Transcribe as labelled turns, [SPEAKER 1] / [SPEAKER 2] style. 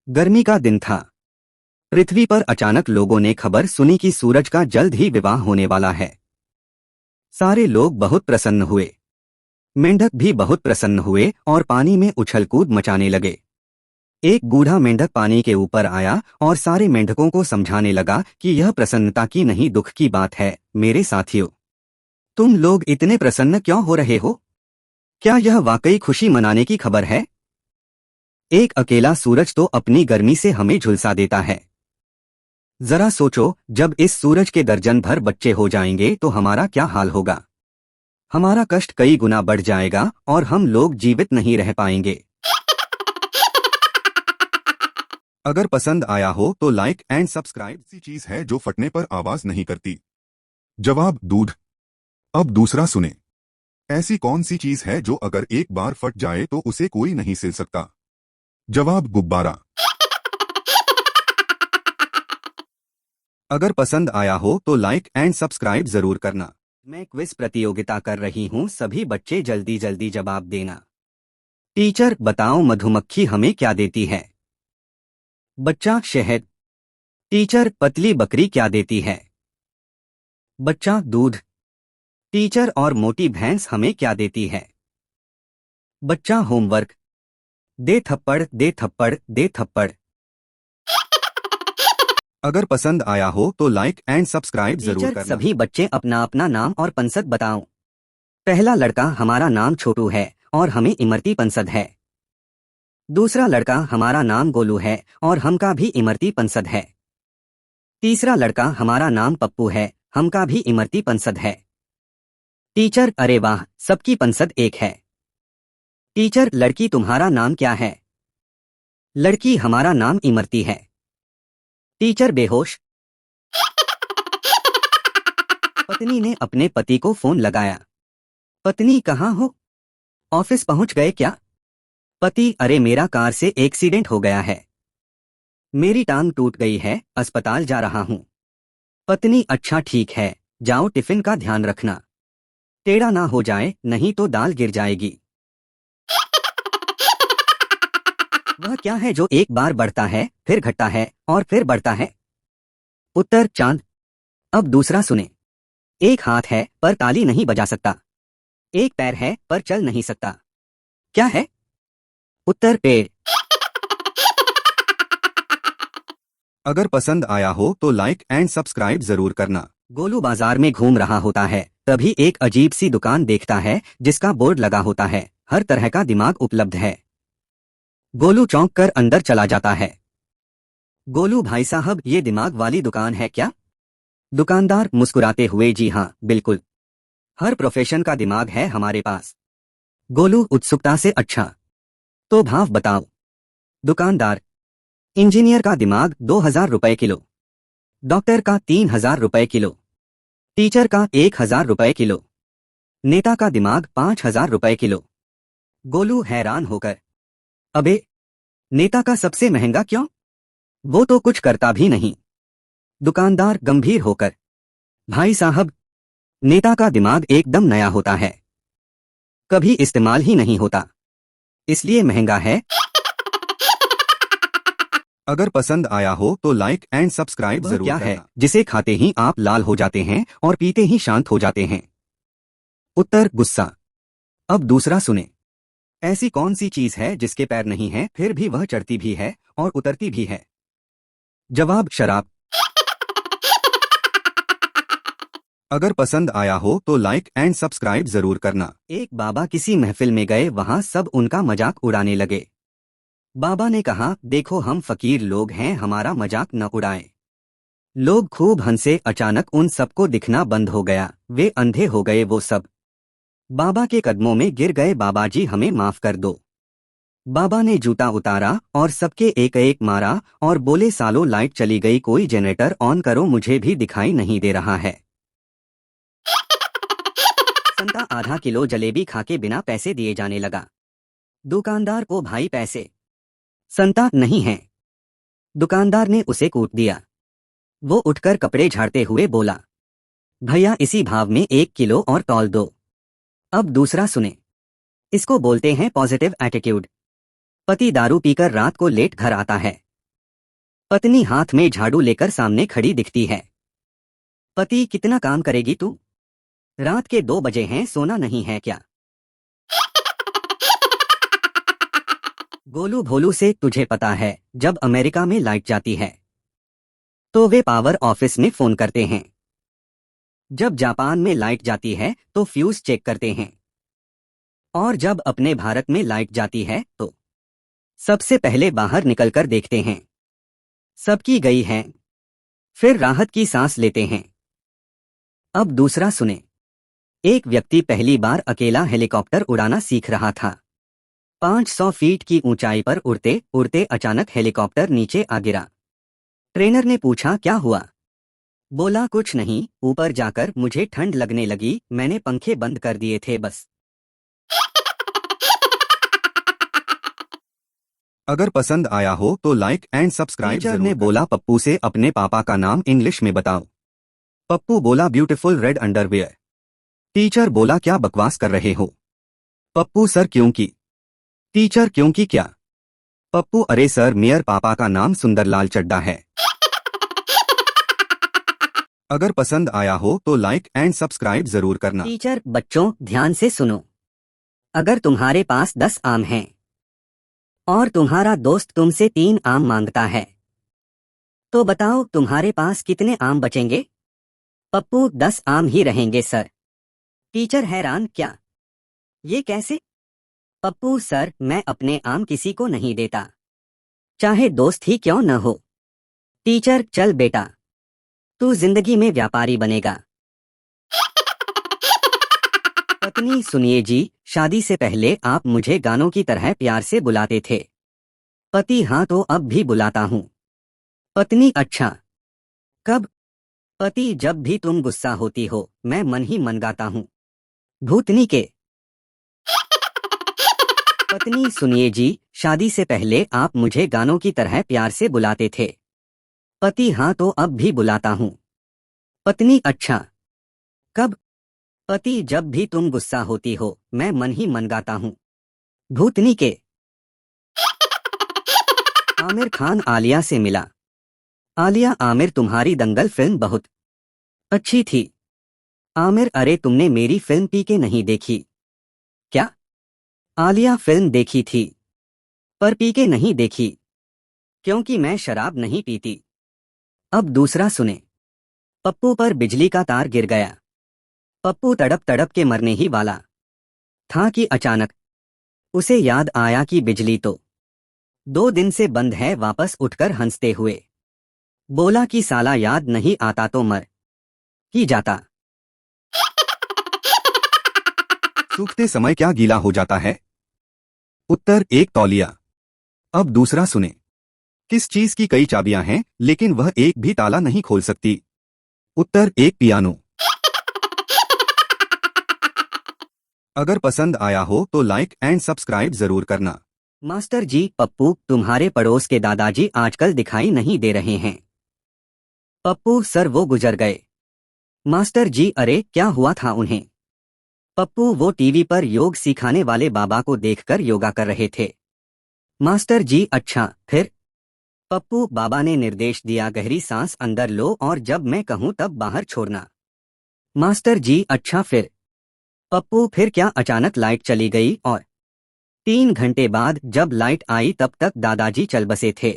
[SPEAKER 1] गर्मी का दिन था। पृथ्वी पर अचानक लोगों ने खबर सुनी कि सूरज का जल्द ही विवाह होने वाला है। सारे लोग बहुत प्रसन्न हुए। मेंढक भी बहुत प्रसन्न हुए और पानी में उछल कूद मचाने लगे। एक बूढ़ा मेंढक पानी के ऊपर आया और सारे मेंढकों को समझाने लगा कि यह प्रसन्नता की नहीं दुख की बात है। मेरे साथियों, तुम लोग इतने प्रसन्न क्यों हो रहे हो? क्या यह वाकई खुशी मनाने की खबर है? एक अकेला सूरज तो अपनी गर्मी से हमें झुलसा देता है। जरा सोचो, जब इस सूरज के दर्जन भर बच्चे हो जाएंगे तो हमारा क्या हाल होगा। हमारा कष्ट कई गुना बढ़ जाएगा और हम लोग जीवित नहीं रह पाएंगे। अगर पसंद आया हो तो लाइक एंड सब्सक्राइब।
[SPEAKER 2] सी चीज है जो फटने पर आवाज नहीं करती? जवाब दूध। अब दूसरा सुने। ऐसी कौन सी चीज है जो अगर एक बार फट जाए तो उसे कोई नहीं सिल सकता? जवाब गुब्बारा।
[SPEAKER 1] अगर पसंद आया हो तो लाइक एंड सब्सक्राइब जरूर करना। मैं क्विज प्रतियोगिता कर रही हूँ, सभी बच्चे जल्दी जल्दी जवाब देना। टीचर बताओ, मधुमक्खी हमें क्या देती है? बच्चा शहद। टीचर पतली बकरी क्या देती है? बच्चा दूध। टीचर और मोटी भैंस हमें क्या देती है? बच्चा होमवर्क। दे थप्पड़ दे थप्पड़ दे थप्पड़। अगर पसंद आया हो तो लाइक एंड सब्सक्राइब जरूर करना। सभी बच्चे अपना अपना नाम और पंसद बताओ। पहला लड़का, हमारा नाम छोटू है और हमें इमरती पंसद है। दूसरा लड़का, हमारा नाम गोलू है और हमका भी इमरती पंसद है। तीसरा लड़का, हमारा नाम पप्पू है, हमका भी इमरती पंसद है। टीचर अरे वाह, सबकी पंसद एक है। टीचर लड़की तुम्हारा नाम क्या है? लड़की हमारा नाम इमरती है। टीचर बेहोश। पत्नी ने अपने पति को फोन लगाया। पत्नी कहाँ हो? ऑफिस पहुंच गए क्या? पति अरे मेरा कार से एक्सीडेंट हो गया है, मेरी टांग टूट गई है, अस्पताल जा रहा हूं। पत्नी अच्छा ठीक है, जाओ टिफिन का ध्यान रखना, टेढ़ा ना हो जाए नहीं तो दाल गिर जाएगी। वह क्या है जो एक बार बढ़ता है, फिर घटता है और फिर बढ़ता है? उत्तर चांद। अब दूसरा सुने। एक हाथ है पर ताली नहीं बजा सकता, एक पैर है पर चल नहीं सकता, क्या है? उत्तर पेड़। अगर पसंद आया हो तो लाइक एंड सब्सक्राइब जरूर करना। गोलू बाजार में घूम रहा होता है, तभी एक अजीब सी दुकान देखता है जिसका बोर्ड लगा होता है, हर तरह का दिमाग उपलब्ध है। गोलू चौंक कर अंदर चला जाता है। गोलू भाई साहब, ये दिमाग वाली दुकान है क्या? दुकानदार मुस्कुराते हुए, जी हाँ बिल्कुल, हर प्रोफेशन का दिमाग है हमारे पास। गोलू उत्सुकता से, अच्छा तो भाव बताओ। दुकानदार, इंजीनियर का दिमाग 2000 रुपए किलो, डॉक्टर का 3000 रुपए किलो, टीचर का 1000 रुपए किलो, नेता का दिमाग 5000 रुपए किलो। गोलू हैरान होकर, अबे नेता का सबसे महंगा क्यों? वो तो कुछ करता भी नहीं। दुकानदार गंभीर होकर, भाई साहब नेता का दिमाग एकदम नया होता है, कभी इस्तेमाल ही नहीं होता, इसलिए महंगा है। अगर पसंद आया हो तो लाइक एंड सब्सक्राइब जरूर करना। क्या है जिसे खाते ही आप लाल हो जाते हैं और पीते ही शांत हो जाते हैं? उत्तर गुस्सा। अब दूसरा सुने। ऐसी कौन सी चीज है जिसके पैर नहीं है फिर भी वह चढ़ती भी है और उतरती भी है? जवाब शराब। अगर पसंद आया हो तो लाइक एंड सब्सक्राइब जरूर करना। एक बाबा किसी महफिल में गए, वहां सब उनका मजाक उड़ाने लगे। बाबा ने कहा, देखो हम फकीर लोग हैं, हमारा मजाक न उड़ाएं। लोग खूब हंसे। अचानक उन सबको दिखना बंद हो गया, वे अंधे हो गए वो सब। बाबा के कदमों में गिर गए, बाबा जी हमें माफ कर दो। बाबा ने जूता उतारा और सबके एक एक मारा और बोले, सालों लाइट चली गई, कोई जनरेटर ऑन करो, मुझे भी दिखाई नहीं दे रहा है। संता आधा किलो जलेबी खाके बिना पैसे दिए जाने लगा। दुकानदार को, भाई पैसे। संता नहीं है। दुकानदार ने उसे कूट दिया। वो उठकर कपड़े झाड़ते हुए बोला, भैया इसी भाव में 1 किलो और तौल दो। अब दूसरा सुने। इसको बोलते हैं पॉजिटिव एटीट्यूड। पति दारू पीकर रात को लेट घर आता है। पत्नी हाथ में झाड़ू लेकर सामने खड़ी दिखती है। पति, कितना काम करेगी तू? रात के 2 बजे हैं, सोना नहीं है क्या? गोलू भोलू से, तुझे पता है जब अमेरिका में लाइट जाती है तो वे पावर ऑफिस में फोन करते हैं। जब जापान में लाइट जाती है तो फ्यूज चेक करते हैं। और जब अपने भारत में लाइट जाती है तो सबसे पहले बाहर निकलकर देखते हैं सबकी गई है, फिर राहत की सांस लेते हैं। अब दूसरा सुने। एक व्यक्ति पहली बार अकेला हेलीकॉप्टर उड़ाना सीख रहा था। 500 फीट की ऊंचाई पर उड़ते उड़ते अचानक हेलीकॉप्टर नीचे आ गिरा। ट्रेनर ने पूछा, क्या हुआ? बोला, कुछ नहीं, ऊपर जाकर मुझे ठंड लगने लगी, मैंने पंखे बंद कर दिए थे बस।
[SPEAKER 2] अगर पसंद आया हो तो लाइक एंड सब्सक्राइब
[SPEAKER 1] टीचर
[SPEAKER 2] जरूर
[SPEAKER 1] ने
[SPEAKER 2] करें।
[SPEAKER 1] बोला पप्पू से, अपने पापा का नाम इंग्लिश में बताओ। पप्पू बोला, ब्यूटीफुल रेड अंडरवियर। टीचर बोला, क्या बकवास कर रहे हो? पप्पू, सर क्योंकि। टीचर, क्योंकि क्या? पप्पू, अरे सर, मेयर पापा का नाम सुंदरलाल चड्डा है।
[SPEAKER 2] अगर पसंद आया हो तो लाइक एंड सब्सक्राइब जरूर करना।
[SPEAKER 1] टीचर, बच्चों ध्यान से सुनो। अगर तुम्हारे पास 10 आम हैं और तुम्हारा दोस्त तुमसे 3 आम मांगता है तो बताओ तुम्हारे पास कितने आम बचेंगे? पप्पू, 10 आम ही रहेंगे सर। टीचर हैरान, क्या? ये कैसे? पप्पू, सर, मैं अपने आम किसी को नहीं देता, चाहे दोस्त ही क्यों न हो। टीचर, चल बेटा, तू जिंदगी में व्यापारी बनेगा। पत्नी, सुनिए जी, शादी से पहले आप मुझे गानों की तरह प्यार से बुलाते थे। पति, हाँ तो अब भी बुलाता हूँ। पत्नी, अच्छा, कब? पति, जब भी तुम गुस्सा होती हो मैं मन ही मन गाता हूँ। भूतनी के। पत्नी, सुनिए जी, शादी से पहले आप मुझे गानों की तरह प्यार से बुलाते थे। पति, हाँ तो अब भी बुलाता हूँ। पत्नी, अच्छा, कब? पति, जब भी तुम गुस्सा होती हो मैं मन ही मन गाता हूँ। भूतनी के। आमिर खान आलिया से मिला। आलिया, आमिर, तुम्हारी दंगल फिल्म बहुत अच्छी थी। आमिर, अरे तुमने मेरी फिल्म पीके नहीं देखी क्या? आलिया, फिल्म देखी थी पर पीके नहीं देखी क्योंकि मैं शराब नहीं पीती। अब दूसरा सुने। पप्पू पर बिजली का तार गिर गया। पप्पू तड़प तड़प के मरने ही वाला था कि अचानक उसे याद आया कि बिजली तो 2 दिन से बंद है। वापस उठकर हंसते हुए बोला कि साला याद नहीं आता तो मर ही जाता।
[SPEAKER 2] सूखते समय क्या गीला हो जाता है? उत्तर, एक तौलिया। अब दूसरा सुने। किस चीज की कई चाबियां हैं लेकिन वह एक भी ताला नहीं खोल सकती? उत्तर, एक पियानो। अगर पसंद आया हो तो लाइक एंड सब्सक्राइब जरूर करना।
[SPEAKER 1] मास्टर जी, पप्पू, तुम्हारे पड़ोस के दादाजी आजकल दिखाई नहीं दे रहे हैं। पप्पू, सर वो गुजर गए। मास्टर जी, अरे क्या हुआ था उन्हें? पप्पू, वो टीवी पर योग सिखाने वाले बाबा को देखकर योगा कर रहे थे। मास्टर जी, अच्छा, फिर? पप्पू, बाबा ने निर्देश दिया, गहरी सांस अंदर लो और जब मैं कहूं तब बाहर छोड़ना। मास्टर जी, अच्छा, फिर? पप्पू, फिर क्या अचानक लाइट चली गई और 3 घंटे बाद जब लाइट आई तब तक दादाजी चल बसे थे।